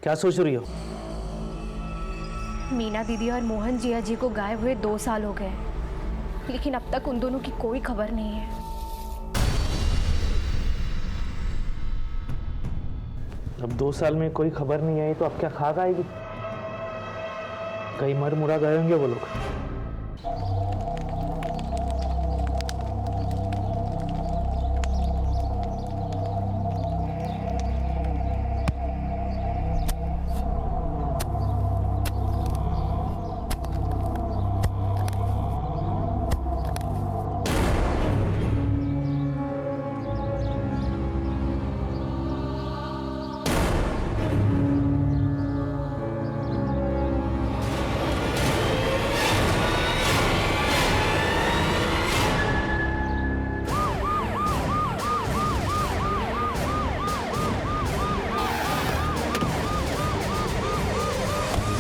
क्या सोच रही हो? मीना दीदी और मोहन जिया जी को गायब हुए 2 साल हो गए, लेकिन अब तक उन दोनों की कोई खबर नहीं है। अब 2 साल में कोई खबर नहीं आई तो अब क्या खाक आएगी? कहीं मर मुरा गए होंगे वो लोग।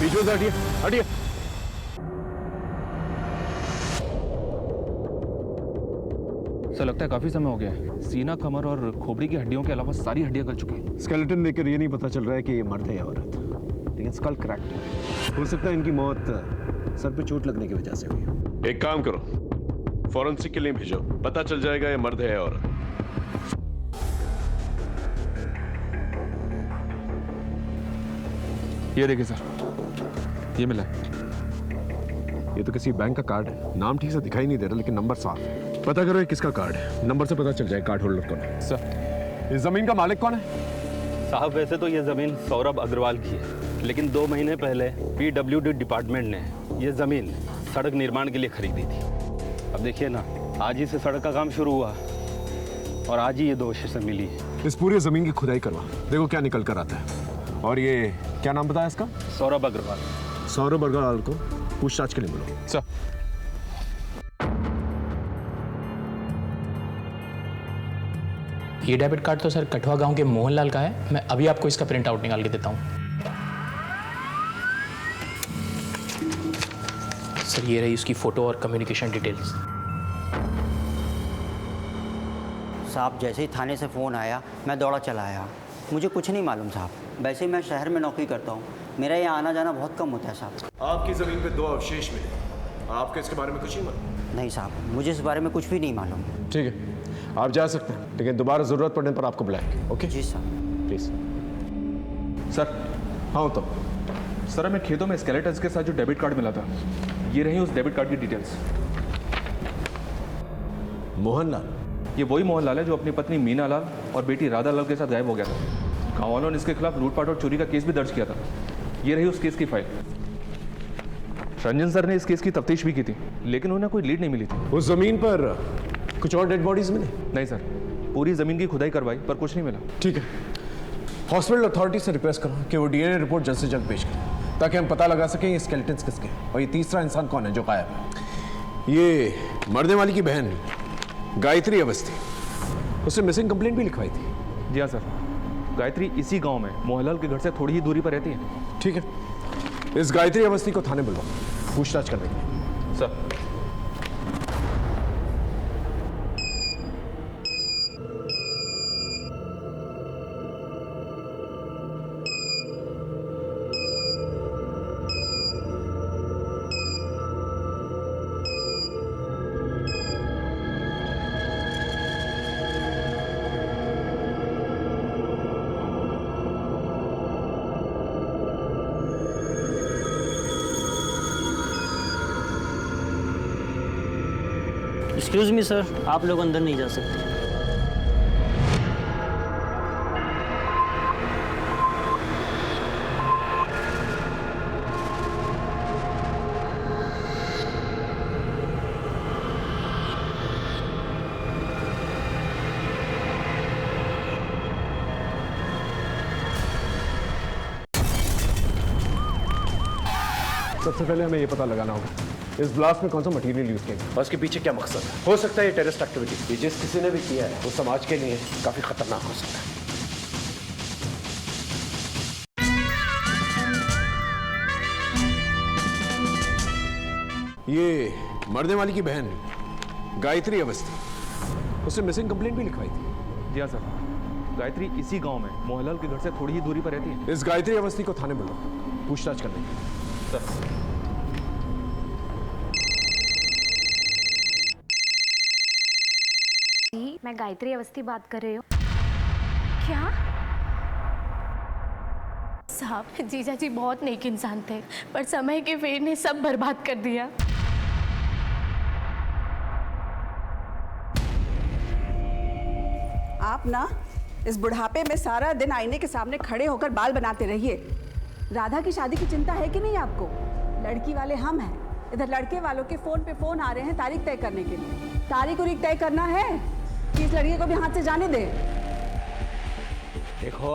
बीच में से हटिए, हटिए। सर लगता है काफी समय हो गया है। सीना, कमर और खोपड़ी की हड्डियों के अलावा सारी हड्डियां गल चुकी हैं। स्केलेटन देखकर ये नहीं पता चल रहा है कि ये मर्द है या औरत, लेकिन स्कल क्रैक्ड है। हो सकता है इनकी मौत सर पे चोट लगने की वजह से हुई हो। एक काम करो, फॉरेंसिक के लिए भेजो, पता चल जाएगा ये मर्द है या औरत। ये देखिए सर, ये मिला है। ये तो किसी बैंक का कार्ड है। नाम ठीक से दिखाई नहीं दे रहा, लेकिन नंबर साफ है। पता करो ये किसका कार्ड है। नंबर से पता चल जाए कार्ड होल्डर कौन है। सर इस जमीन का मालिक कौन है? साहब वैसे तो ये ज़मीन सौरभ अग्रवाल की है, लेकिन 2 महीने पहले PWD डिपार्टमेंट ने ये ज़मीन सड़क निर्माण के लिए खरीदी थी। अब देखिए ना, आज ही से सड़क का काम शुरू हुआ और आज ही ये दोषी से मिली है। इस पूरी जमीन की खुदाई करवा, देखो क्या निकल कर आता है। और ये क्या नाम बताया इसका? सौरभ अग्रवाल। सौरभ अग्रवाल को पूछताछ के लिए मिलो। सर ये डेबिट कार्ड तो सर कठवा गांव के मोहनलाल का है। मैं अभी आपको इसका प्रिंट आउट निकाल के देता हूँ। सर ये रही उसकी फ़ोटो और कम्युनिकेशन डिटेल्स। साहब जैसे ही थाने से फ़ोन आया मैं दौड़ा चला आया। मुझे कुछ नहीं मालूम साहब। वैसे मैं शहर में नौकरी करता हूँ, मेरा यहाँ आना जाना बहुत कम होता है साहब। आपकी जमीन पे 2 अवशेष मिले, आपको इसके बारे में कुछ नहीं मालूम? नहीं साहब, मुझे इस बारे में कुछ भी नहीं मालूम। ठीक है, आप जा सकते हैं, लेकिन दोबारा जरूरत पड़ने पर आपको बुलाएंगे। ओके जी साहब। प्लीज। सर हाँ तो सर हमें खेतों में स्केलेटन्स के साथ जो डेबिट कार्ड मिला था, ये रही उस डेबिट कार्ड की डिटेल्स। मोहनलाल, ये वही मोहनलाल है जो अपनी पत्नी मीना लाल और बेटी राधा लाल के साथ गायब हो गया था। गाँव वालों ने इसके खिलाफ लूटपाट और चोरी का केस भी दर्ज किया था। ये रही उस केस की फाइल। रंजन सर ने इस केस की तफ्तीश भी की थी, लेकिन उन्हें कोई लीड नहीं मिली थी। उस जमीन पर कुछ और डेड बॉडीज मिले? नहीं सर, पूरी जमीन की खुदाई करवाई पर कुछ नहीं मिला। ठीक है, हॉस्पिटल अथॉरिटी से रिक्वेस्ट करो कि वो DNA रिपोर्ट जल्द से जल्द पेश करें, ताकि हम पता लगा सकें ये स्केलेटन्स किसके हैं और ये तीसरा इंसान कौन है जो गायब है। ये मरने वाली की बहन गायत्री अवस्थी, उसने मिसिंग कंप्लेंट भी लिखवाई थी। जी हाँ सर, गायत्री इसी गांव में मोहनलाल के घर से थोड़ी ही दूरी पर रहती है। ठीक है, इस गायत्री अवस्थी को थाने बुलवाओ पूछताछ करने के लिए। सर एक्सक्यूज़ मी सर, आप लोग अंदर नहीं जा सकते। सबसे पहले हमें ये पता लगाना होगा इस ब्लास्ट में कौन सा मटेरियल यूज किया गया और उसके पीछे क्या मकसद है। हो सकता है ये टेररिस्ट एक्टिविटी, ये जिस किसी ने भी किया है वो समाज के लिए काफी खतरनाक हो सकता है। ये मरने वाली की बहन गायत्री अवस्थी, उसने मिसिंग कंप्लेंट भी लिखवाई थी। जी हाँ सर, गायत्री इसी गांव में मोहनलाल के घर से थोड़ी ही दूरी पर रहती है। इस गायत्री अवस्थी को थाने बुलाओ, पूछताछ करने की। सर, जी, मैं गायत्री अवस्थी बात कर रही हूँ। क्या? साहब, जीजा जी बहुत नेक इंसान थे, पर समय के फेर ने सब बर्बाद कर दिया। आप ना इस बुढ़ापे में सारा दिन आईने के सामने खड़े होकर बाल बनाते रहिए। राधा की शादी की चिंता है कि नहीं आपको? लड़की वाले हम हैं, इधर लड़के वालों के फोन पे फोन आ रहे हैं तारीख तय करने के लिए। तारीख उरीख तय करना है कि इस लड़की को भी हाथ से जाने दे। देखो,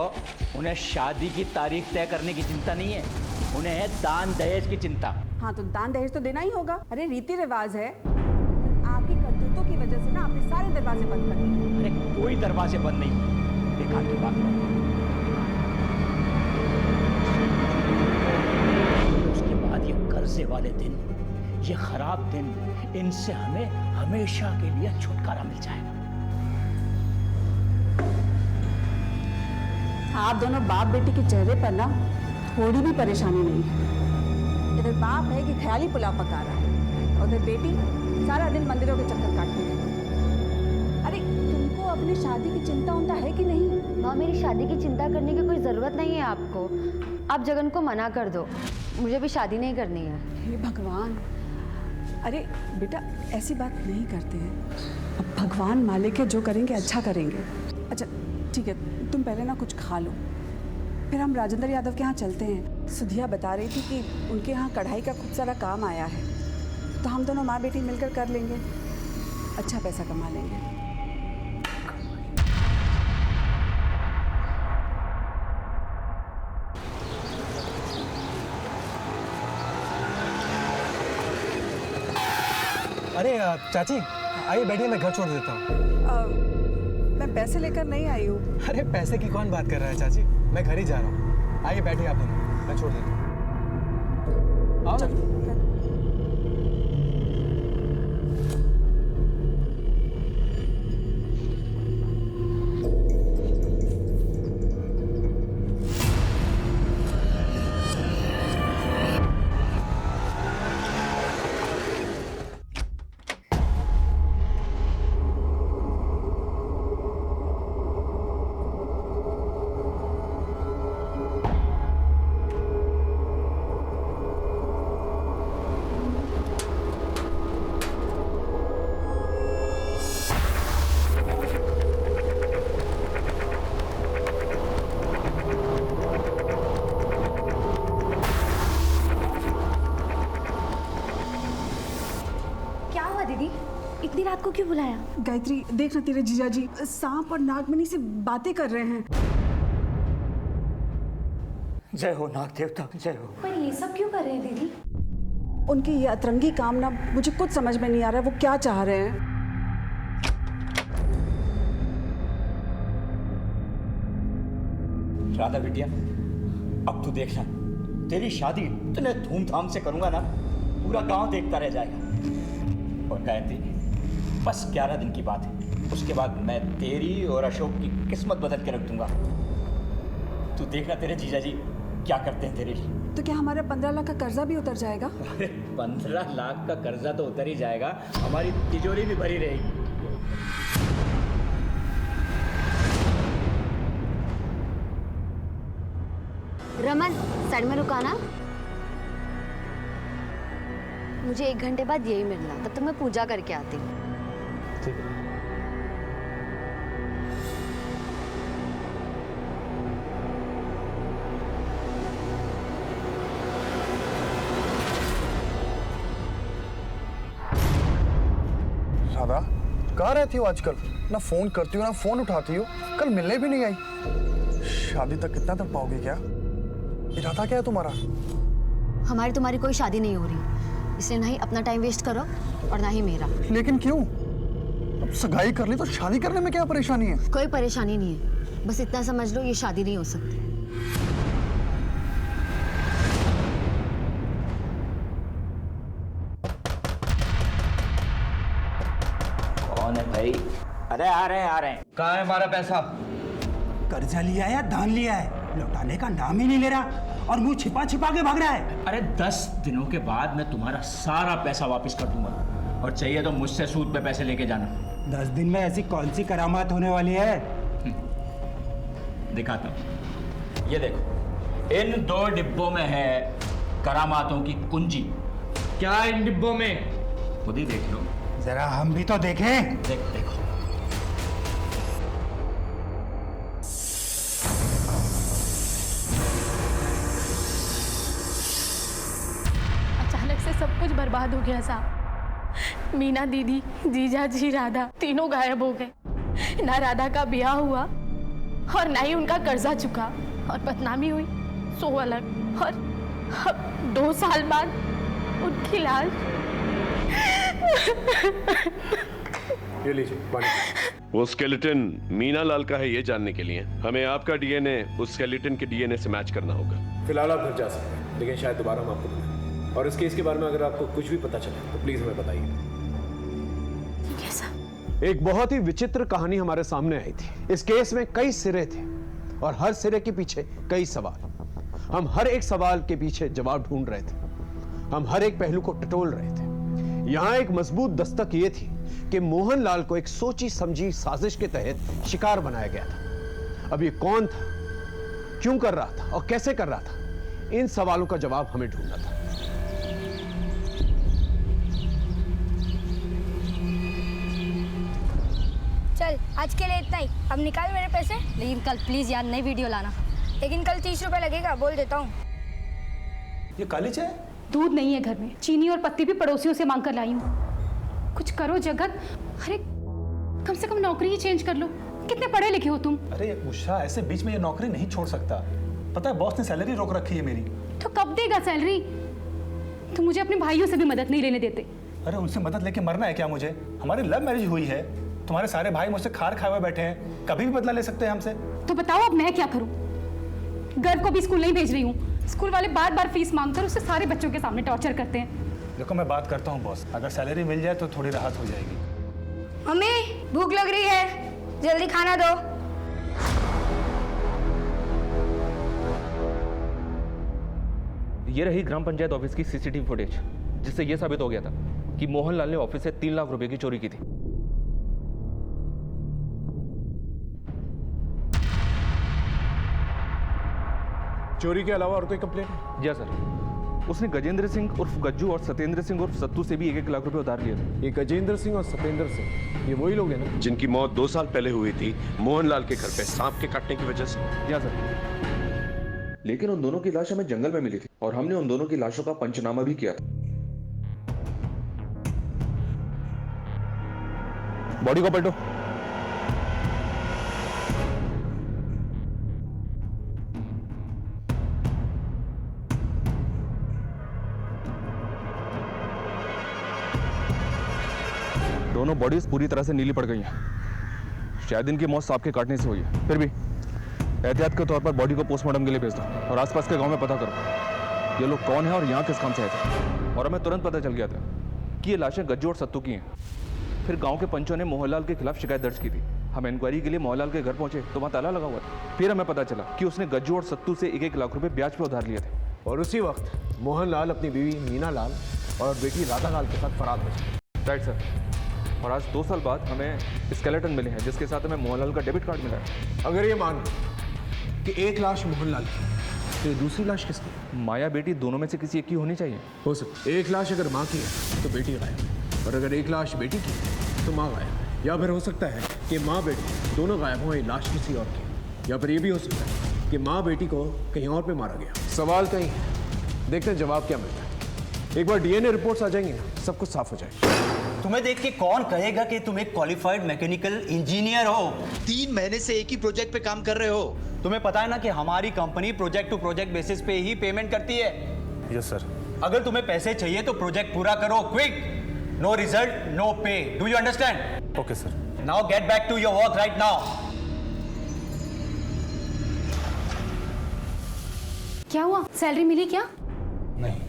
उन्हें शादी की तारीख तय करने की चिंता नहीं है, उन्हें है दान दहेज की चिंता। हाँ, तो दान दहेज तो देना ही होगा। अरे रीति रिवाज है। आपकी करतूतों की वजह से ना आपने सारे दरवाजे बंद कर दिए। अरे कोई दरवाजे बंद नहीं, देखा की बात। उसके बाद ये कर्जे वाले दिन, ये खराब दिन, इनसे हमें हमेशा के लिए छुटकारा मिल जाएगा। आप दोनों बाप बेटी के चेहरे पर ना थोड़ी भी परेशानी नहीं है। इधर बाप है कि ख्याली पुलाव पका रहा है, और उधर बेटी सारा दिन मंदिरों के चक्कर काटती रहती है। अरे तुमको अपनी शादी की चिंता उनता है कि नहीं? माँ, मेरी शादी की चिंता करने की कोई ज़रूरत नहीं है आपको। आप जगन को मना कर दो, मुझे भी शादी नहीं करनी है। हे भगवान! अरे बेटा, ऐसी बात नहीं करते हैं। अब भगवान मालिक है, जो करेंगे अच्छा करेंगे। अच्छा ठीक है, तुम पहले ना कुछ खा लो, फिर हम राजेंद्र यादव के यहाँ चलते हैं। सुधिया बता रही थी कि उनके यहाँ कढ़ाई का खूब सारा काम आया है, तो हम दोनों माँ बेटी मिलकर कर लेंगे, अच्छा पैसा कमा लेंगे। अरे चाची, आइए बैठिए, मैं घर छोड़ देता हूँ। मैं पैसे लेकर नहीं आई हूँ। अरे पैसे की कौन बात कर रहा है चाची, मैं घर ही जा रहा हूँ। आइए बैठिए आप दोनों, मैं छोड़ देता हूँ। आओ ना। इतनी रात को क्यों बुलाया? गायत्री, देख ना तेरे जीजा जी सांप और नागमणि से बातें कर रहे हैं। जय हो नाग देवता, जय हो। पर ये सब क्यों कर रहे हैं दीदी? उनकी ये अतरंगी काम ना मुझे कुछ समझ में नहीं आ रहा है, वो क्या चाह रहे हैं। राधा बिटिया, अब तू देखना, तेरी शादी इतने धूमधाम से करूंगा ना, पूरा गांव देखता रह जाएगा। और गायत्री, बस 11 दिन की बात है, उसके बाद मैं तेरी और अशोक की किस्मत बदल के रख दूंगा। तू देखना तेरे जीजा जी क्या करते हैं तेरे लिए। तो क्या हमारा 15 लाख का कर्जा भी उतर जाएगा? अरे 15 लाख का कर्जा तो उतर ही जाएगा, हमारी तिजोरी भी भरी रहेगी। रमन, साइड में रुकाना, मुझे 1 घंटे बाद यही मिलना, तब तक मैं पूजा करके आती हूँ। ठीक है। राधा, कहाँ रहती हो आजकल? ना फोन करती हो ना फोन उठाती हो, कल मिलने भी नहीं आई। शादी तक कितना तक पाओगे क्या? इरादा क्या है तुम्हारा? हमारी तुम्हारी कोई शादी नहीं हो रही, इसलिए ना ही अपना टाइम वेस्ट करो और ना ही मेरा। लेकिन क्यों? अब सगाई कर ली तो शादी करने में क्या परेशानी है? कोई परेशानी नहीं है, बस इतना समझ लो ये शादी नहीं हो सकती। कौन है भाई? अरे आ रहे हैं। कहाँ है हमारा पैसा? कर्जा लिया है या दान लिया है, लौटाने का नाम ही नहीं ले रहा और मुंह छिपा छिपा के भाग रहा है। अरे 10 दिनों के बाद मैं तुम्हारा सारा पैसा वापस कर दूंगा और चाहिए तो मुझसे सूद पे पैसे लेके जाना। 10 दिन में ऐसी कौन सी करामात होने वाली है? दिखाता हूँ, ये देखो, इन 2 डिब्बों में है करामातों की कुंजी। क्या इन डिब्बों में? खुद ही देख लो। जरा हम भी तो देखें। देखो अचानक से सब कुछ बर्बाद हो गया साहब। मीना दीदी, जीजा जी, राधा तीनों गायब हो गए। ना राधा का ब्याह हुआ और ना ही उनका कर्जा चुका और बदनामी हुई सो अलग। और अब 2 साल बाद उनकी लाश। ये लीजिए पानी। वो स्केलेटन मीना लाल का है ये जानने के लिए हमें आपका डीएनए उस स्केलेटन के डीएनए से मैच करना होगा। फिलहाल आप घर जा सकते हैं, लेकिन शायद दोबारा हम आपको मिलें। और इस केस के बारे में अगर आपको कुछ भी पता चले तो प्लीज हमें बताइए। ठीक है सर। एक बहुत ही विचित्र कहानी हमारे सामने आई थी। इस केस में कई सिरे थे और हर सिरे के पीछे कई सवाल। हम हर एक सवाल के पीछे जवाब ढूंढ रहे थे। हम हर एक पहलू को टटोल रहे थे। यहां एक मजबूत दस्तक यह थी कि मोहनलाल को एक सोची समझी साजिश के तहत शिकार बनाया गया था। अब ये कौन था, क्यों कर रहा था और कैसे कर रहा था, इन सवालों का जवाब हमें ढूंढना था। चल आज के लिए इतना ही। अब निकाल मेरे पैसे। लेकिन कल प्लीज यार नई वीडियो लाना। लेकिन कल 30 रुपए लगेगा, बोल देता हूँ। ये काली चाय? दूध नहीं है घर में, चीनी और पत्ती भी पड़ोसियों से मांग कर लाई हूँ। कुछ करो जगत। अरे कम से कम नौकरी ही चेंज कर लो। कितने पढ़े लिखे हो तुम? अरे उषा, ऐसे बीच में ये नौकरी नहीं छोड़ सकता। पता है बॉस ने सैलरी रोक रखी है मेरी। तो कब देगा सैलरी? तुम मुझे अपने भाइयों से भी मदद नहीं लेने देते। अरे उनसे मदद लेके मरना है क्या मुझे? हमारी लव मैरिज हुई है। तुम्हारे सारे भाई मुझसे खार खाए हुए बैठे हैं, कभी भी बदला ले सकते हैं हमसे। तो बताओ अब मैं क्या करूं? गर्व को भी स्कूल नहीं भेज रही हूँ। स्कूल वाले बार बार फीस मांगकर उससे सारे बच्चों के सामने टॉर्चर करते हैं। देखो मैं बात करता हूँ बॉस, अगर सैलरी मिल जाए तो थोड़ी राहत हो जाएगी। मम्मी भूख लग रही है, जल्दी खाना दो। ये रही ग्राम पंचायत ऑफिस की सीसीटीवी फुटेज, जिससे यह साबित हो गया था कि मोहनलाल ने ऑफिस से 3 लाख रुपए की चोरी की थी। चोरी के अलावा और कोई कंप्लेंट है? जी सर, उसने गजेंद्र सिंह उर्फ गज्जू और सत्येंद्र सिंह उर्फ सत्तू से भी 1-1 लाख रुपए उधार लिए थे। ये गजेंद्र सिंह और सत्येंद्र सिंह ये वही लोग हैं ना जिनकी मौत 2 साल पहले हुई थी मोहनलाल के घर पे सांप के काटने की वजह से? जी सर। लेकिन उन दोनों की लाश हमें जंगल में मिली थी और हमने उन दोनों की लाशों का पंचनामा भी किया था। बॉडी को पलटो। दोनों बॉडीज पूरी तरह से नीली पड़ गई हैं। शायद इनकी मौत सांप के काटने से हुई है। फिर भी एहतियात के तौर पर बॉडी को पोस्टमार्टम के लिए भेज दो और आसपास के गांव में पता करो ये लोग कौन है और यहाँ किस काम से आए थे। और हमें तुरंत पता चल गया था कि ये लाशें गज्जू और सत्तू की हैं। फिर गांव के पंचों ने मोहनलाल के खिलाफ शिकायत दर्ज की थी। हम इंक्वायरी के लिए मोहनलाल के घर पहुंचे तो वहाँ ताला लगा हुआ था। फिर हमें पता चला कि उसने गज्जू और सत्तू से 1-1 लाख रुपए ब्याज पे उधार लिए थे। और उसी वक्त मोहनलाल अपनी बीवी मीना लाल और बेटी राधा लाल के साथ फरार हो गए। Right sir. और आज 2 साल बाद हमें स्केलेटन मिले हैं जिसके साथ हमें मोहनलाल का डेबिट कार्ड मिला है। अगर ये मान कि एक लाश मोहनलाल की तो ये दूसरी लाश किसकी? माया बेटी दोनों में से किसी एक की होनी चाहिए। हो सकता है एक लाश अगर माँ की है तो बेटी गायब है, और अगर एक लाश बेटी की है तो माँ गायब है। या फिर हो सकता है कि माँ बेटी दोनों गायब हो, ये लाश किसी और की। या फिर ये भी हो सकता है कि माँ बेटी को कहीं और पे मारा गया। सवाल कहीं है, देखते हैं जवाब क्या मिलता है। एक बार डीएनए रिपोर्ट्स आ जाएंगी ना, सब कुछ साफ हो जाएगा। तुम्हें देख के कौन कहेगा कि तुम एक क्वालिफाइड मैकेनिकल इंजीनियर हो? 3 महीने से एक ही प्रोजेक्ट पे काम कर रहे हो। तुम्हें पता है ना कि हमारी company project to project basis पे ही पेमेंट करती है। Yes sir. अगर तुम्हें पैसे चाहिए तो प्रोजेक्ट पूरा करो, quick. No result no pay. Do you understand? Okay sir. Now get back to your work right now. क्या हुआ? सैलरी मिली क्या? नहीं,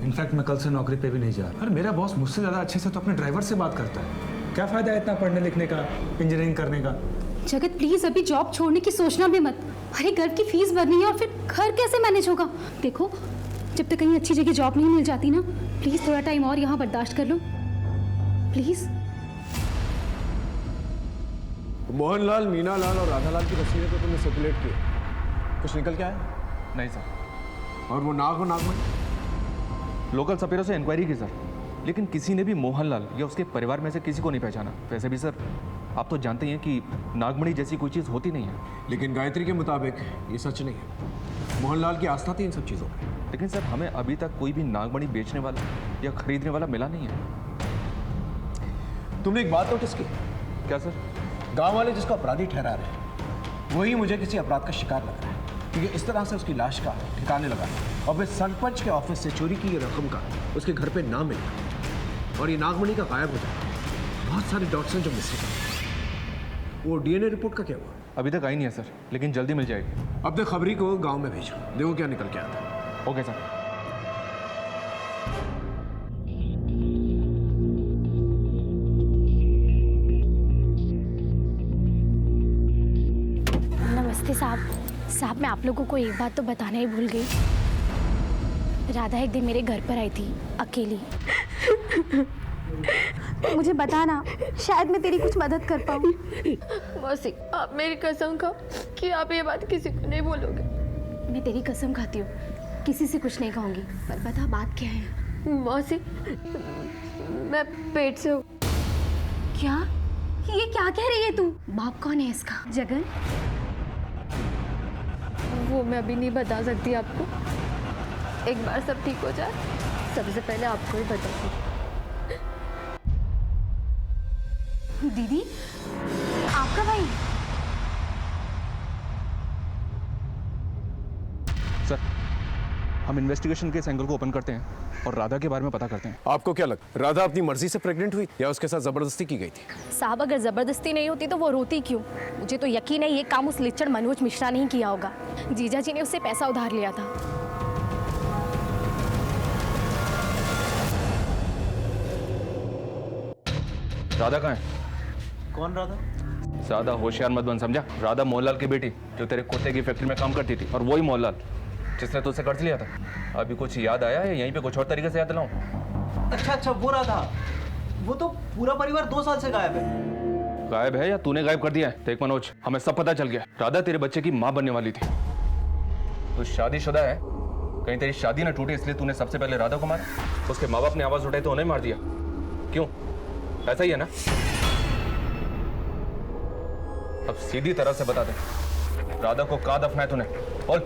इनफैक्ट मैं कल से नौकरी पे भी नहीं जा रहा। अरे मेरा बॉस मुझसे ज्यादा अच्छे से तो अपने ड्राइवर से बात करता है। क्या फायदा है इतना पढ़ने लिखने का, इंजीनियरिंग करने का? जगत प्लीज अभी जॉब छोड़ने की सोचना भी मत। अरे घर की फीस भरनी है और फिर घर कैसे मैनेज होगा। देखो जब तक कहीं अच्छी जगह जॉब नहीं मिल जाती ना, प्लीज थोड़ा टाइम और यहाँ बर्दाश्त कर लो प्लीज। मोहनलाल, मीनालाल और राधालाल की तस्वीरें तो तुमने सर्कुलेट की, कुछ निकल के आया? नहीं सर। और वो नागमणि? लोकल सपेरों से इंक्वायरी की सर, लेकिन किसी ने भी मोहनलाल या उसके परिवार में से किसी को नहीं पहचाना। वैसे भी सर आप तो जानते ही हैं कि नागमणि जैसी कोई चीज़ होती नहीं है। लेकिन गायत्री के मुताबिक ये सच नहीं है। मोहनलाल की आस्था थी इन सब चीज़ों में। लेकिन सर हमें अभी तक कोई भी नागमणि बेचने वाला या खरीदने वाला मिला नहीं है। तुमने एक बात नोटिस की? क्या सर? गांव वाले जिसको अपराधी ठहरा रहे हैं वही मुझे किसी अपराध का शिकार लग रहा है, क्योंकि इस तरह से उसकी लाश का ठिकाने लगा और फिर सरपंच के ऑफिस से चोरी की रकम का उसके घर पे ना मिला और ये नागमणि का गायब हो जाए। बहुत सारे डॉट्स हैं जो मिसिंग हैं। वो डीएनए रिपोर्ट का क्या हुआ? अभी तक आई नहीं है सर, लेकिन जल्दी मिल जाएगी। अपने खबरी को गांव में भेजो, देखो क्या निकल के आता है। Okay sir. नमस्ते साहब, मैं आप लोगों को एक बात तो बताना ही भूल गई। राधा एक दिन मेरे घर पर आई थी अकेली। मुझे बताना, शायद मैं तेरी कुछ मदद कर पाऊँ। मौसी, आप मेरी कसम खाओ कि आप ये बात किसी को नहीं बोलोगे। मैं तेरी कसम खाती हूँ, किसी से कुछ नहीं कहूँगी। पर बता बात क्या है? मौसी, मैं पेट से हूँ। क्या? ये क्या कह रही है तू? बाप कौन है इसका? जगन? वो मैं अभी नहीं बता सकती आपको। एक बार सब ठीक हो जाए सबसे पहले आपको ही बताऊंगी। दीदी, आपका भाई? सर हम इन्वेस्टिगेशन के इस एंगल को ओपन करते हैं और राधा के बारे में पता करते हैं। आपको क्या लगता, राधा अपनी मर्जी से प्रेग्नेंट हुई या उसके साथ जबरदस्ती की गई थी? साहब अगर जबरदस्ती नहीं होती तो वो रोती क्यों? मुझे तो यकीन है ये काम उस लिच्चड़ मनोज मिश्रा ने ही किया होगा। जीजा जी ने उससे पैसा उधार लिया था। राधा कहाँ है? कौन राधा? ज्यादा होशियार मत बन, समझा? राधा मोहनलाल की बेटी जो तेरे कुत्ते की फैक्ट्री में काम करती थी, और वही मोहनलाल जिसने तुझसे कर्ज लिया था। अभी कुछ याद आया है? यहीं पे कुछ और तरीके से याद दिलाऊं? अच्छा, वो राधा। वो तो पूरा परिवार 2 साल से गायब है। गायब है या तूने गायब कर दिया है? देख मनोज, हमें सब पता चल गया। राधा तेरे बच्चे की माँ बनने वाली थी। तू शादीशुदा है, कहीं तेरी शादी ना टूटे इसलिए तूने सबसे पहले राधा को मारा। उसके माँ बाप ने आवाज उठाई तो उन्हें मार दिया। क्यों? ऐसा ही है ना? अब सीधी तरह से बता दे, राधा को कहाँ दफना है तूने? बोल।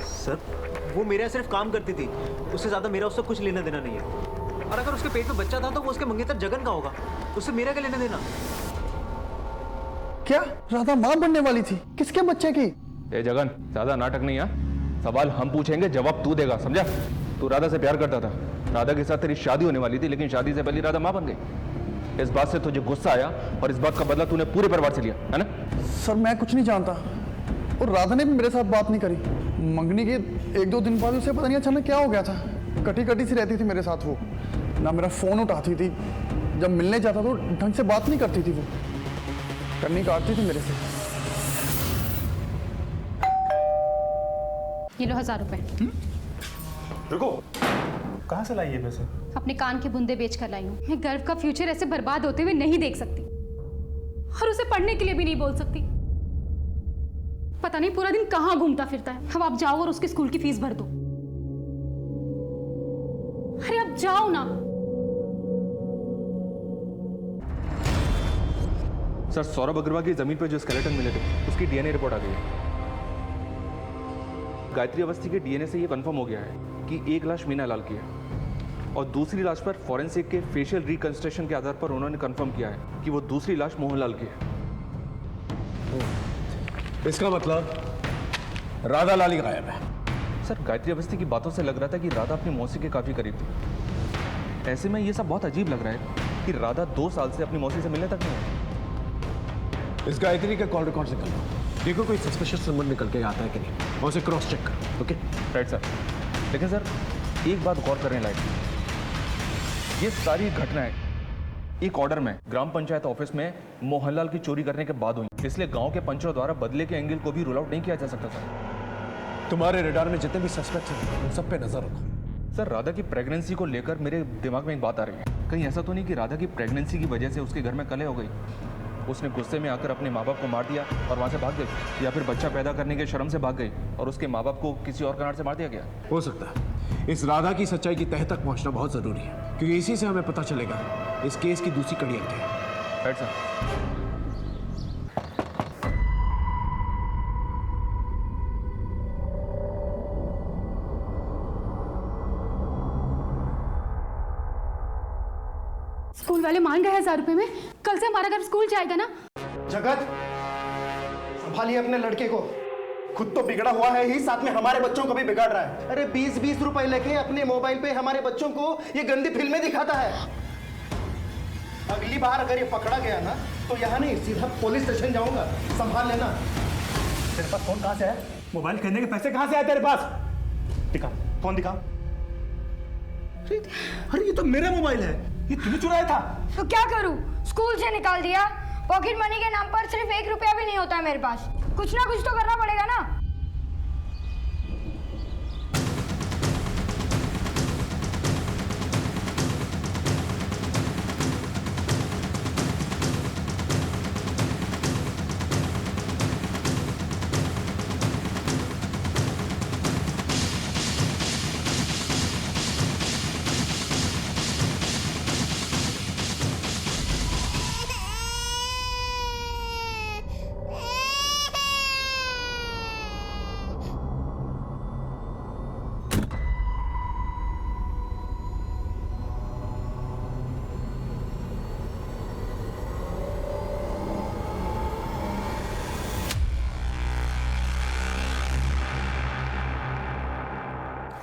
सर वो मेरे यहाँ सिर्फ काम करती थी, उससे ज्यादा मेरा उससे कुछ लेना देना नहीं है। और अगर उसके पेट में बच्चा था तो वो उसके मंगेतर जगन का होगा, उससे मेरा क्या लेना देना? क्या राधा माँ बनने वाली थी? किसके बच्चे की? ए जगन, ज्यादा नाटक नहीं है। सवाल हम पूछेंगे, जवाब तू देगा, समझा? तू राधा से प्यार करता था, राधा के साथ तेरी शादी होने वाली थी, लेकिन शादी से पहले राधा माँ बन गई। इस बात से तुझे गुस्सा आया और इस बात का बदला तूने पूरे परिवार से लिया, है ना? सर मैं कुछ नहीं जानता, और राधा ने भी मेरे साथ बात नहीं करी। मंगनी के 1-2 दिन बाद उसे पता नहीं अचानक क्या हो गया था। कटी कटी सी रहती थी मेरे साथ वो, ना मेरा फोन उठाती थी, जब मिलने जाता तो ढंग से बात नहीं करती थी, वो कन्नी काटती थी मेरे से। ये लो 1000 रुपए। रुको, कहाँ से लाई ये पैसे? अपने कान के बुंदे बेच कर लाई हूँ। मैं गर्व का फ्यूचर ऐसे बर्बाद होते हुए नहीं देख सकती, और उसे पढ़ने के लिए भी नहीं बोल सकती। पता नहीं पूरा दिन कहाँ घूमता फिरता है। अब आप जाओ और उसके स्कूल की फीस भर दो। अरे अब जाओ ना। सर सौरभ अग्रवाल की जमीन पर जो स्केलेटन मिले थे उसकी डीएनए रिपोर्ट आ गई है। गायत्री अवस्थी के डीएनए से ये कंफर्म हो गया है कि एक लाश मीना लाल की है, और दूसरी लाश पर फॉरेंसिक के फेशियल रिकंस्ट्रक्शन के आधार पर उन्होंने कंफर्म किया है कि वो दूसरी लाश मोहनलाल की है। इसका मतलब राधा लाल ही गायब है। सर गायत्री अवस्थी की बातों से लग रहा था कि राधा अपनी मौसी के काफी करीब थी। ऐसे में ये सब बहुत अजीब लग रहा है कि राधा 2 साल से अपनी मौसी से मिलने तक नहीं आई। इस गायत्री का कॉल रिकॉर्ड से कर लो, देखो कोई सस्पिशियस नंबर निकल के आता है कि नहीं, और उसे क्रॉस चेक करो। Okay right sir. लेकिन सर एक बात गौर करने लायक, ये सारी घटनाएं एक ऑर्डर में ग्राम पंचायत ऑफिस में मोहनलाल की चोरी करने के बाद हुई। इसलिए गांव के पंचों द्वारा बदले के एंगल को भी रूल आउट नहीं किया जा सकता सर। तुम्हारे रडार में जितने भी सस्पेक्ट हैं उन सब पे नजर रखो। सर, राधा की प्रेगनेंसी को लेकर मेरे दिमाग में एक बात आ रही है। कहीं ऐसा तो नहीं कि राधा की प्रेगनेंसी की वजह से उसके घर में कलह हो गई, उसने गुस्से में आकर अपने माँ बाप को मार दिया और वहाँ से भाग गई, या फिर बच्चा पैदा करने के शर्म से भाग गई और उसके माँ बाप को किसी और कारण से मार दिया गया? हो सकता है। इस राधा की सच्चाई की तह तक पहुंचना बहुत जरूरी है, क्योंकि इसी से हमें पता चलेगा इस केस की दूसरी कड़ियाँ क्या है। Right sir. स्कूल वाले मान गए 1000 रुपए में। कल से हमारा घर स्कूल जाएगा ना। जगत, संभालिए अपने लड़के को। खुद तो बिगड़ा हुआ है ही, साथ में हमारे बच्चों को भी बिगाड़ रहा है। अरे 20-20 रुपए लेके अपने मोबाइल पे हमारे बच्चों को ये गंदी फिल्में दिखाता है। अगली बार अगर ये पकड़ा गया ना तो यहाँ नहीं, सीधा पुलिस स्टेशन जाऊंगा। संभाल लेना। तेरे पास फोन कहाँ से है? मोबाइल खरीदने के पैसे कहाँ से आए तेरे पास? दिखा, फोन दिखा। अरे ये तो मेरा मोबाइल है, ये तूने चुराया था। तो क्या करूं? स्कूल से निकाल दिया। पॉकेट मनी के नाम पर सिर्फ 1 रुपया भी नहीं होता मेरे पास। कुछ ना कुछ तो करना पड़ेगा ना।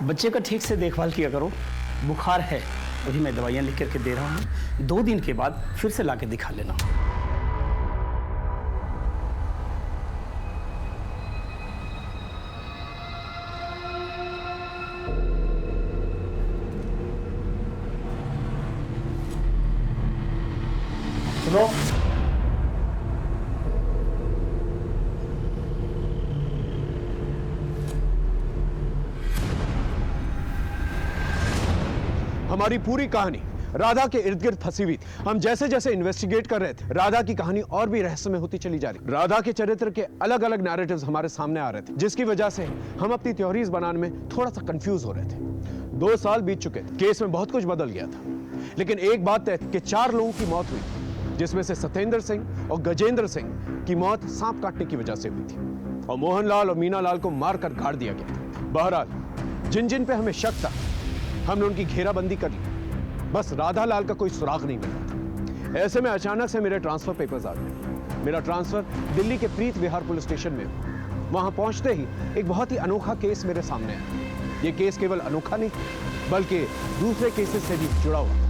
बच्चे का ठीक से देखभाल किया करो। बुखार है, वही मैं दवाइयाँ लिख करके दे रहा हूँ। 2 दिन के बाद फिर से लाके दिखा लेना। सुनो, हमारी पूरी कहानी राधा के इर्द गिर्द फंसी हुई थी। हम जैसे जैसे इन्वेस्टिगेट कर रहे थे, राधा की कहानी और भी रहस्यमय होती चली जा रही। राधा के चरित्र के अलग अलग नैरेटिव्स हमारे सामने आ रहे थे, जिसकी वजह से हम अपनी थ्योरीज बनाने में थोड़ा सा कंफ्यूज हो रहे थे। 2 साल बीत चुके थे, केस में बहुत कुछ बदल गया था, लेकिन एक बात तय कि 4 लोगों की मौत हुई, जिसमें से सत्येंद्र सिंह और गजेंद्र सिंह की मौत सांप काटने की वजह से हुई थी, और मोहनलाल और मीनालाल को मारकर गाड़ दिया गया था। बहरहाल जिन जिन पे हमें शक था, हमने उनकी घेराबंदी कर ली, बस राधा लाल का कोई सुराग नहीं मिल रहा था। ऐसे में अचानक से मेरे ट्रांसफर पेपर्स आ गए। मेरा ट्रांसफर दिल्ली के प्रीत विहार पुलिस स्टेशन में। वहां पहुंचते ही एक बहुत ही अनोखा केस मेरे सामने आया। ये केस केवल अनोखा नहीं, बल्कि दूसरे केसेस से भी जुड़ा हुआ था।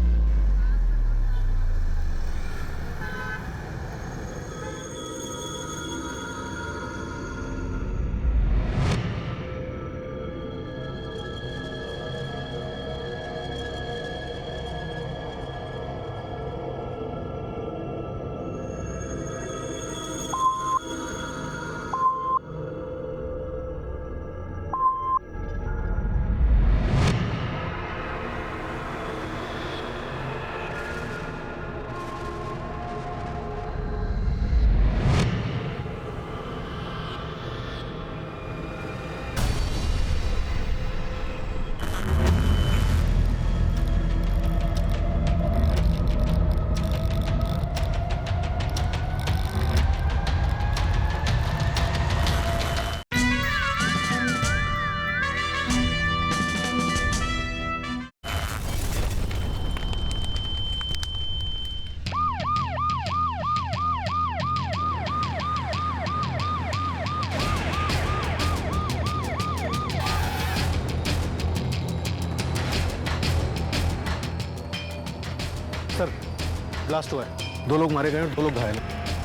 सर, ब्लास्ट हुआ है। 2 लोग मारे गए और 2 लोग घायल।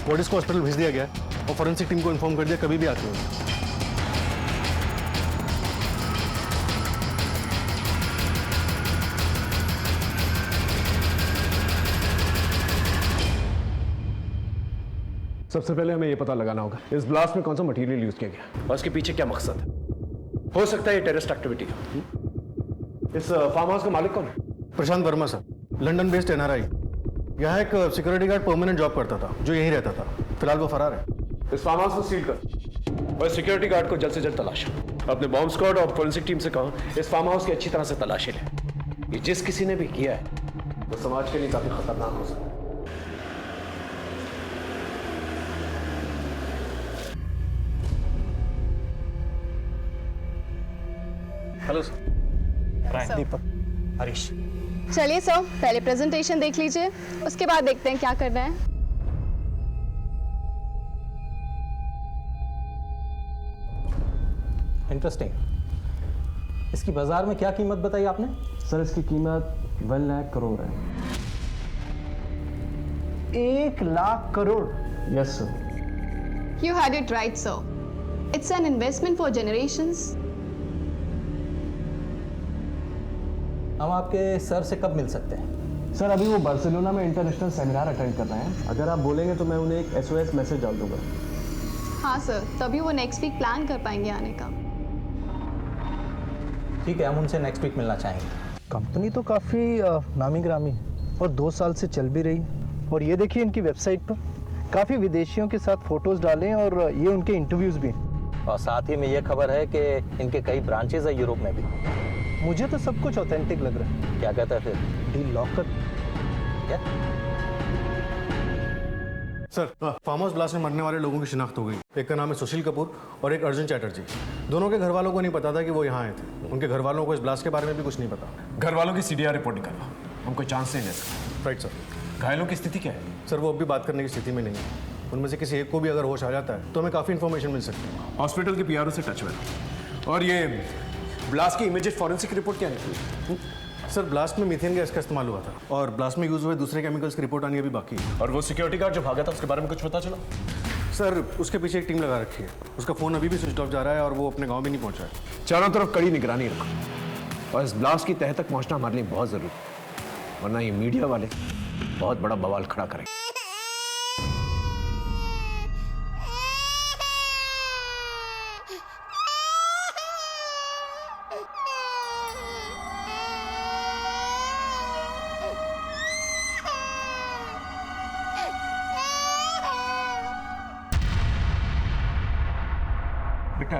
बॉडीज को हॉस्पिटल भेज दिया गया है और फॉरेंसिक टीम को इन्फॉर्म कर दिया, कभी भी आते हो। सबसे पहले हमें ये पता लगाना होगा इस ब्लास्ट में कौन सा मटेरियल यूज किया गया और उसके पीछे क्या मकसद है। हो सकता है ये टेररिस्ट एक्टिविटी का। इस फार्म हाउस का मालिक कौन है? Prashant Varma sir, London based NRI। यहाँ एक सिक्योरिटी गार्ड परमानेंट जॉब करता था जो यहीं रहता था। फिलहाल वो फरार है। इस फार्म हाउस को सील कर और सिक्योरिटी गार्ड को जल्द से जल्द तलाशो। अपने बॉम्ब स्क्वाड और फोरेंसिक टीम से कहो इस फार्म हाउस की अच्छी तरह से तलाशी ले। ये जिस किसी ने भी किया है वो समाज के लिए काफी खतरनाक हो सकता है। Hello sir. दीपक, हरीश। चलिए सर, पहले प्रेजेंटेशन देख लीजिए, उसके बाद देखते हैं क्या करना है। इंटरेस्टिंग। इसकी बाजार में क्या कीमत बताई आपने? सर इसकी कीमत 1 लाख करोड़ है। 1 lakh crore? Yes sir. You had it right, sir. It's an investment for generations. हम आपके सर से कब मिल सकते हैं? सर अभी वो बार्सिलोना में इंटरनेशनल सेमिनार अटेंड कर रहे हैं। अगर आप बोलेंगे तो मैं उन्हें एक SOS मैसेज डाल दूंगा। हाँ सर, तभी वो नेक्स्ट वीक प्लान कर पाएंगे आने का। ठीक है, हम उनसे नेक्स्ट वीक मिलना चाहेंगे। कंपनी तो काफ़ी नामी ग्रामी है और 2 साल से चल भी रही है। और ये देखिए इनकी वेबसाइट पर काफ़ी विदेशियों के साथ फोटोज़ डालें और ये उनके इंटरव्यूज़ भी। और साथ ही में ये खबर है कि इनके कई ब्रांचेज है यूरोप में भी। मुझे तो सब कुछ ऑथेंटिक लग रहा है। क्या कहता है फिर? डील लॉक कर। क्या? सर, फार्म हाउस ब्लास्ट में मरने वाले लोगों की शिनाख्त हो गई। एक का नाम है सुशील कपूर और एक अर्जुन चैटर्जी। दोनों के घर वालों को नहीं पता था कि वो यहाँ आए थे। उनके घर वालों को इस ब्लास्ट के बारे में भी कुछ नहीं पता। घर वालों की CDR रिपोर्ट निकालना, हम कोई चांस नहीं ले सकते। Right sir. घायलों की स्थिति क्या है? सर वो अब भी बात करने की स्थिति में नहीं है। उनमें से किसी एक को भी अगर होश आ जाता है तो हमें काफ़ी इन्फॉर्मेशन मिल सकती है। हॉस्पिटल के PRO से टच में रहो। और ये ब्लास्ट की इमीडिएट फॉरेंसिक रिपोर्ट क्या निकली? सर ब्लास्ट में मीथेन गैस का इस्तेमाल हुआ था और ब्लास्ट में यूज हुए दूसरे केमिकल्स की रिपोर्ट आनी अभी बाकी है। और वो सिक्योरिटी गार्ड जो भागा था उसके बारे में कुछ पता चला? सर उसके पीछे एक टीम लगा रखी है। उसका फ़ोन अभी भी स्विच ऑफ जा रहा है और वो अपने गाँव भी नहीं पहुँचा है। चारों तरफ कड़ी निगरानी रखो और इस ब्लास्ट की तह तक पहुँचना हमारे लिए बहुत ज़रूरी है, वरना ये मीडिया वाले बहुत बड़ा बवाल खड़ा करेंगे। बेटा,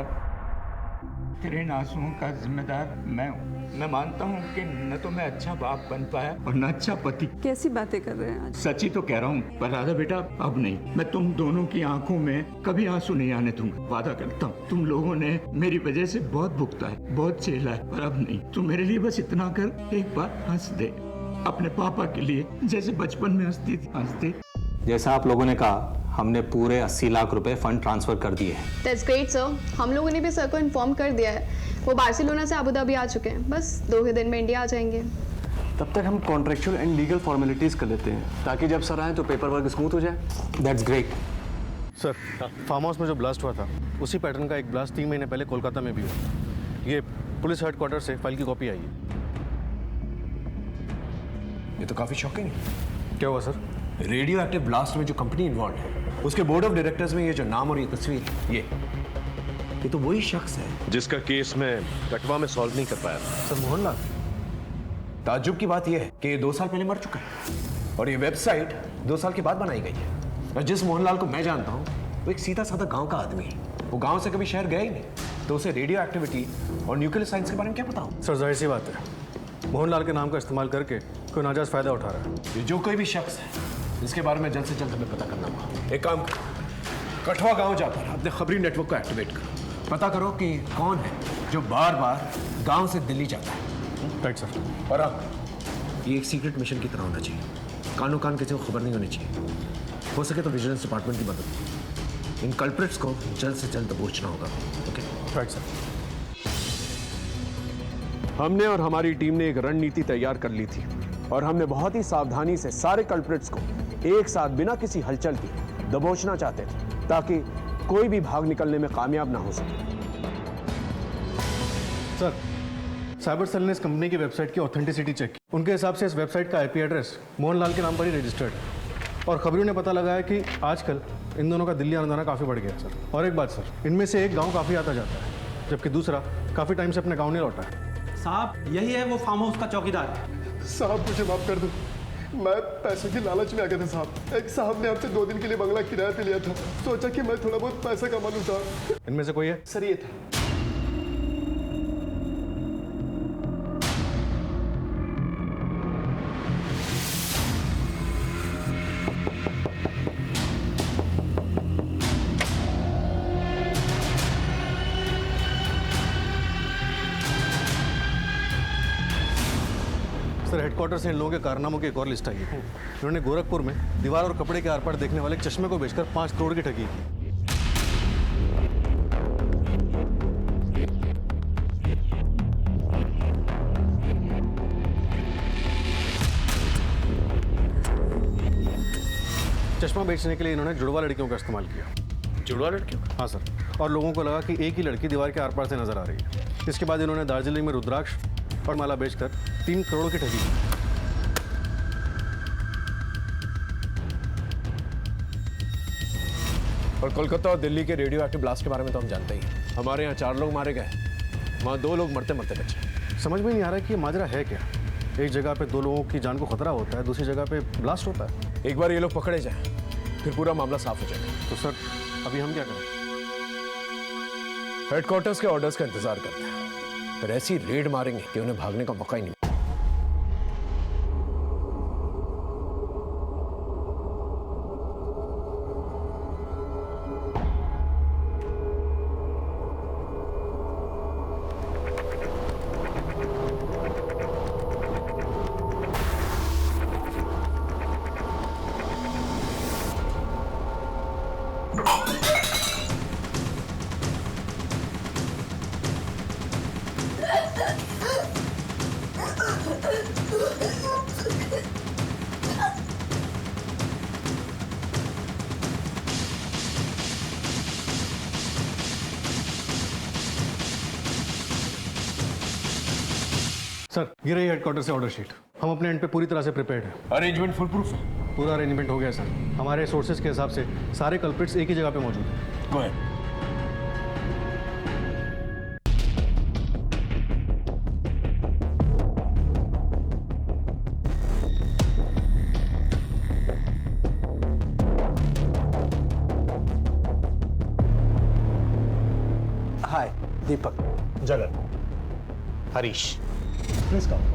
तेरे इन आंसुओं का जिम्मेदार मैं हूँ। मैं मानता हूँ कि न तो मैं अच्छा बाप बन पाया और न अच्छा पति। कैसी बातें कर रहे हैं आज? सच ही तो कह रहा हूँ। पर राधा बेटा, अब नहीं। मैं तुम दोनों की आंखों में कभी आंसू नहीं आने दूंगा। वादा करता हूँ। तुम लोगों ने मेरी वजह से बहुत भुगता है, बहुत झेला है, पर अब नहीं। तू मेरे लिए बस इतना कर, एक बार हंस दे अपने पापा के लिए, जैसे बचपन में हंसती थी। हंस दे। जैसा आप लोगों ने कहा, हमने पूरे 80 लाख रुपए फंड ट्रांसफर कर दिए हैं। That's great sir. हम लोगों ने भी सर को इन्फॉर्म कर दिया है। वो बार्सिलोना से अबू धाबी आ चुके हैं। बस 2 ही दिन में इंडिया आ जाएंगे। तब तक हम कॉन्ट्रेक्चुअल एंड लीगल फॉर्मेलिटीज कर लेते हैं ताकि जब सर आए तो पेपर वर्क स्मूथ हो जाए। That's great. Sir farmhouse में जो ब्लास्ट हुआ था उसी पैटर्न का एक ब्लास्ट 3 महीने पहले कोलकाता में भी हुआ। ये पुलिस हेडक्वार्टर से फाइल की कॉपी आई है। ये तो काफी शॉकिंग है। क्या हुआ सर? रेडियो एक्टिव ब्लास्ट में जो कंपनी इन्वॉल्व है उसके बोर्ड ऑफ डायरेक्टर्स में ये जो नाम और ये तस्वीर, ये तो वही शख्स है जिसका केस मैं कटवा में सॉल्व नहीं कर पाया था। सर मोहनलाल, ताज्जुब की बात यह है कि 2 साल पहले मर चुका है और ये वेबसाइट 2 साल के बाद बनाई गई है। और जिस मोहनलाल को मैं जानता हूँ वो एक सीधा साधा गांव का आदमी है। वो गांव से कभी शहर गया ही नहीं, तो उसे रेडियो एक्टिविटी और न्यूक्लियर साइंस के बारे में क्या पता हो? सर जाहिर सी बात है, मोहनलाल के नाम का इस्तेमाल करके कोई नाजायज फायदा उठा रहा है। ये जो कोई भी शख्स है इसके बारे में जल्द से जल्द हमें पता करना होगा। एक काम करो, कठवा गांव जाकर अपने खबरी नेटवर्क को एक्टिवेट करो। पता करो कि कौन है जो बार बार गांव से दिल्ली जाता है। Right sir. और अब ये एक सीक्रेट मिशन की तरह होना चाहिए। कानो कान किसी को खबर नहीं होनी चाहिए। हो सके तो विजिलेंस डिपार्टमेंट की मदद। इन कल्प्रिट्स को जल्द से जल्द दबोचना होगा। ओके? Right sir. हमने और हमारी टीम ने एक रणनीति तैयार कर ली थी और हमने बहुत ही सावधानी से सारे कल्प्रिट्स को एक साथ बिना किसी हलचल के दबोचना चाहते थे ताकि कोई भी भाग निकलने में कामयाब ना हो सके। सर साइबर सेल ने इस कंपनी की वेबसाइट की ऑथेंटिसिटी चेक की। उनके हिसाब से इस वेबसाइट का IP एड्रेस मोहनलाल के नाम पर ही रजिस्टर्ड है और खबरों ने पता लगाया कि आजकल इन दोनों का दिल्ली आना जाना काफ़ी बढ़ गया है सर। और एक बात सर, इनमें से एक गांव काफ़ी आता जाता है, जबकि दूसरा काफ़ी टाइम से अपने गांव नहीं लौटा है। साहब यही है वो फार्म हाउस का चौकीदार। साहब मुझे माफ कर दो, मैं पैसे की लालच में आ गया था साहब। एक साहब ने आपसे 2 दिन के लिए बंगला किराए पे लिया था, सोचा कि मैं थोड़ा बहुत पैसा कमा लूँ साहब। इनमें से कोई है? सर ये था। सर हेडक्वार्टर से इन लोगों के कारनामों की एक और लिस्ट आई है। इन्होंने गोरखपुर में दीवार और कपड़े के आर पार देखने वाले एक चश्मे को बेचकर 5 करोड़ की ठगी की। चश्मा बेचने के लिए इन्होंने जुड़वा लड़कियों का इस्तेमाल किया। जुड़वा लड़कियों? हाँ सर, और लोगों को लगा कि एक ही लड़की दीवार के आर पार से नजर आ रही है। इसके बाद इन्होंने दार्जिलिंग में रुद्राक्ष और माला बेचकर 3 करोड़ की ठगी की। और कोलकाता और दिल्ली के रेडियो एक्टिव ब्लास्ट के बारे में तो हम जानते ही हैं। हमारे यहाँ 4 लोग मारे गए, वहाँ 2 लोग मरते मरते बचे। समझ में नहीं आ रहा कि ये माजरा है क्या। एक जगह पे 2 लोगों की जान को खतरा होता है, दूसरी जगह पे ब्लास्ट होता है। एक बार ये लोग पकड़े जाएं, फिर पूरा मामला साफ हो जाएगा। तो सर अभी हम क्या करें? हेडक्वार्टर्स के ऑर्डर्स का इंतजार करते हैं, फिर ऐसी रेड मारेंगे कि उन्हें भागने का मौका ही नहीं। सर ये रही हेडक्वार्टर से ऑर्डर शीट। हम अपने एंड पे पूरी तरह से प्रिपेयर्ड हैं। अरेंजमेंट फुल प्रूफ है? पूरा अरेंजमेंट हो गया सर। हमारे सोर्सेज के हिसाब से सारे कल्प्रिट्स एक ही जगह पे मौजूद हैं। Go ahead. Hi Deepak, Jagan, Harish, please come.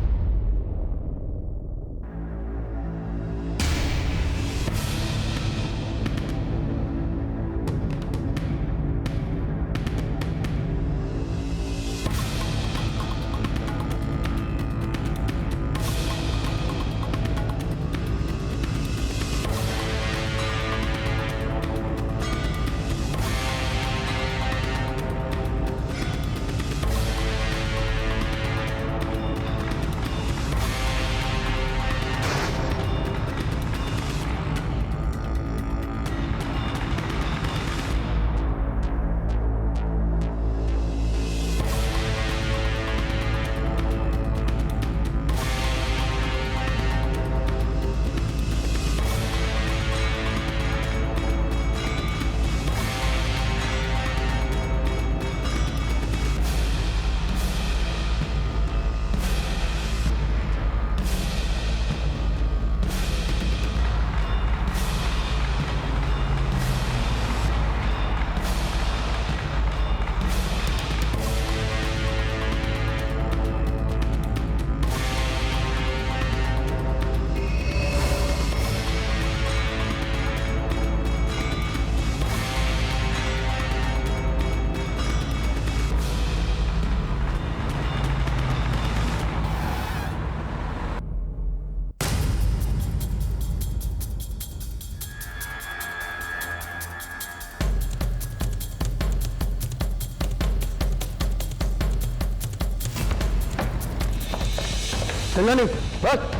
हिलना नहीं, बस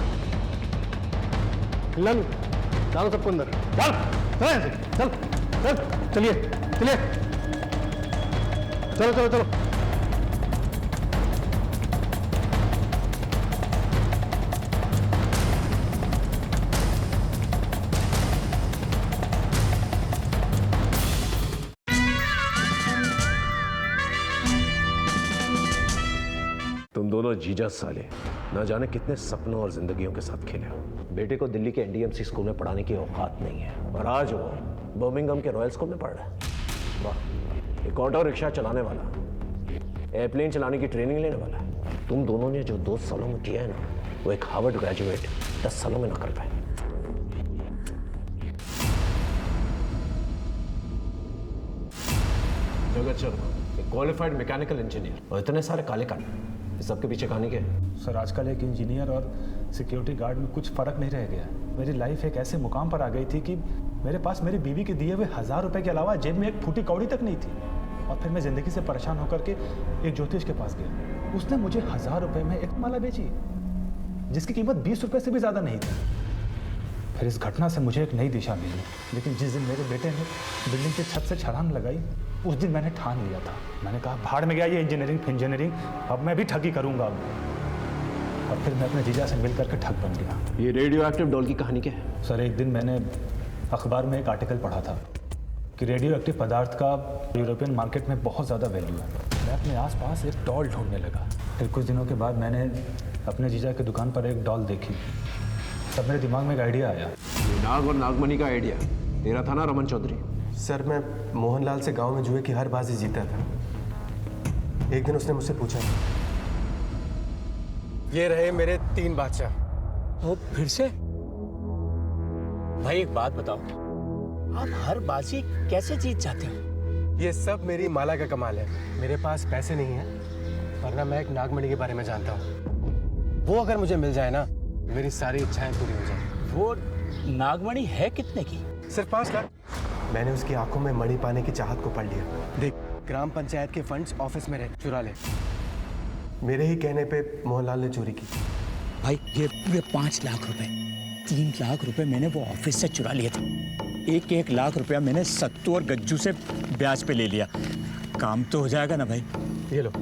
हिलना नहीं। डालो सबको अंदर, डाल, चल यहाँ से, चल चल, चलिए चलिए, चलो चलो चलो। दोनों जीजा साले ना जाने कितने सपनों और जिंदगियों के साथ खेले हो। बेटे को दिल्ली के एनडीएमसी स्कूल में पढ़ाने की औकात नहीं है और आज वो बर्मिंघम के रॉयल स्कूल में पढ़ रहा है। वाह, एक ऑटो रिक्शा चलाने वाला, एयरप्लेन चलाने की ट्रेनिंग लेने वाला है। तुम दोनों ने जो 2 सालों में किया है ना, वो एक हार्वर्ड ग्रेजुएट 10 सालों में ना कर पाए। जगत शर्मा, एक क्वालिफाइड मैकेनिकल इंजीनियर और इतने सारे काले कान, इस सब के पीछे कहानी क्या है? सर, आजकल एक इंजीनियर और सिक्योरिटी गार्ड में कुछ फ़र्क नहीं रह गया। मेरी लाइफ एक ऐसे मुकाम पर आ गई थी कि मेरे पास मेरी बीवी के दिए हुए 1000 रुपए के अलावा जेब में एक फूटी कौड़ी तक नहीं थी। और फिर मैं ज़िंदगी से परेशान होकर के एक ज्योतिष के पास गया। उसने मुझे 1000 रुपये में एक माला बेची जिसकी कीमत 20 रुपये से भी ज़्यादा नहीं थी। फिर इस घटना से मुझे एक नई दिशा मिली, लेकिन जिस दिन मेरे बेटे ने बिल्डिंग की छत से छलांग लगाई, उस दिन मैंने ठान लिया था। मैंने कहा भाड़ में गया ये इंजीनियरिंग, अब मैं भी ठगी करूंगा। और फिर मैं अपने जीजा से मिल करके ठग बन गया। ये रेडियो एक्टिव डॉल की कहानी क्या है? सर, एक दिन मैंने अखबार में एक आर्टिकल पढ़ा था कि रेडियो एक्टिव पदार्थ का यूरोपियन मार्केट में बहुत ज़्यादा वैल्यू है। मैं अपने आसपास एक डॉल ढूंढने लगा। फिर कुछ दिनों के बाद मैंने अपने जीजा की दुकान पर एक डॉल देखी। तब मेरे दिमाग में एक आइडिया आया। ये नाग और नागमणि का आइडिया तेरा था ना रमन चौधरी? सर, मैं मोहनलाल से गांव में जुए की हर बाजी जीता था। एक दिन उसने मुझसे पूछा, ये रहे मेरे 3 बादशाह। वो फिर से? भाई एक बात बताओ, आप हर बाजी कैसे जीत जाते हो? ये सब मेरी माला का कमाल है। मेरे पास पैसे नहीं है, वरना मैं एक नागमणि के बारे में जानता हूँ। वो अगर मुझे मिल जाए ना, मेरी सारी इच्छाएं पूरी हो जाए। वो नागमणि है कितने की? सिर्फ 5 लाख। मैंने उसकी आंखों में मणि पाने की चाहत को पढ़ लिया। देख, ग्राम पंचायत के फंड्स ऑफिस में रहे, चुरा ले। मेरे ही कहने पे मोहनलाल ने चोरी की। भाई ये पूरे 5 लाख रुपए, 3 लाख रुपए मैंने वो ऑफिस से चुरा लिए थे। 1 लाख रुपया मैंने सत्तू और गज्जू से ब्याज पे ले लिया। काम तो हो जाएगा ना भाई? ये लो,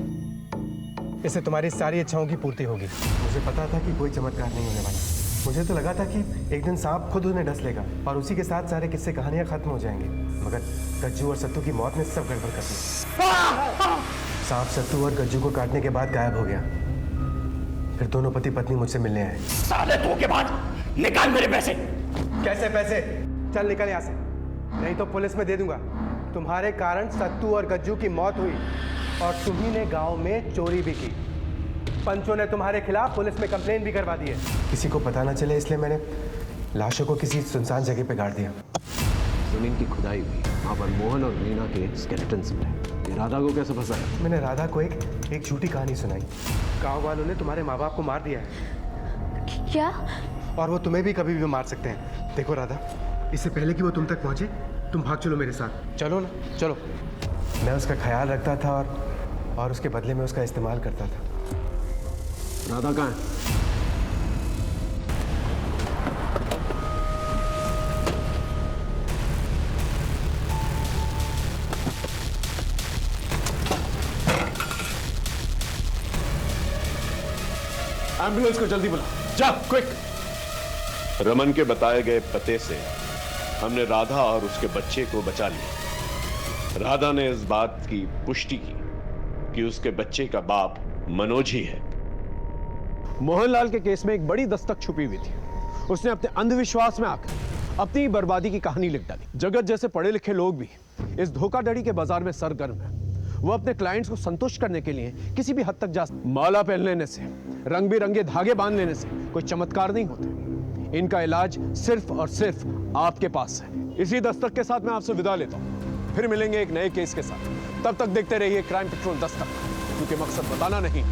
इससे तुम्हारी सारी इच्छाओं की पूर्ति होगी। मुझे पता था कि कोई चमत्कार नहीं होने वाला। मुझे तो लगा था कि एक दिन सांप खुद उन्हें डस लेगा और उसी के साथ सारे किस्से कहानियां खत्म हो जाएंगे, मगर गज्जू और सत्तू की मौत ने सब गड़बड़ कर दी। सांप सत्तू और गज्जू को काटने के बाद गायब हो गया। फिर दोनों पति पत्नी मुझसे मिलने आए। साले धोखेबाज, निकाल मेरे पैसे। कैसे पैसे? चल निकल यहाँ से, नहीं तो पुलिस में दे दूंगा। तुम्हारे कारण सत्तू और गज्जू की मौत हुई और तुम्ही ने गांव में चोरी भी की। पंचों ने तुम्हारे खिलाफ पुलिस में कंप्लेन भी करवा दी है। किसी को पता ना चले इसलिए मैंने लाशों को किसी सुनसान जगह पे गाड़ दिया। जमीन की खुदाई हुई, वहाँ पर मोहन और मीना के स्केलेटन्स मिले। ये राधा को कैसे फंसाया? मैंने राधा को एक झूठी कहानी सुनाई। गाँव वालों ने तुम्हारे माँ बाप को मार दिया है। क्या? और वो तुम्हें भी कभी भी मार सकते हैं। देखो राधा, इससे पहले कि वो तुम तक पहुँचे, तुम भाग चलो मेरे साथ। चलो ना, चलो। मैं उसका ख्याल रखता था और उसके बदले में उसका इस्तेमाल करता था। राधा कहाँ है? एम्बुलेंस को जल्दी बुला, जा क्विक। रमन के बताए गए पते से हमने राधा और उसके बच्चे को बचा लिया। राधा ने इस बात की पुष्टि की कि उसके बच्चे का बाप मनोज ही है। मोहनलाल के केस में एक बड़ी दस्तक छुपी हुई थी। उसने अपने अंधविश्वास में आकर अपनी बर्बादी की कहानी लिख डाली। जगत जैसे पढ़े लिखे लोग भी इस धोखाधड़ी के बाजार में सरगर्म हैं। वो अपने क्लाइंट्स को संतुष्ट करने के लिए किसी भी हद तक जा सकते। माला पहन लेने से, रंग बिरंगे धागे बांध लेने से कोई चमत्कार नहीं होते। इनका इलाज सिर्फ और सिर्फ आपके पास है। इसी दस्तक के साथ मैं आपसे विदा लेता हूँ। फिर मिलेंगे एक नए केस के साथ। तब तक देखते रहिए क्राइम पेट्रोल दस्तक, क्योंकि मकसद बताना नहीं,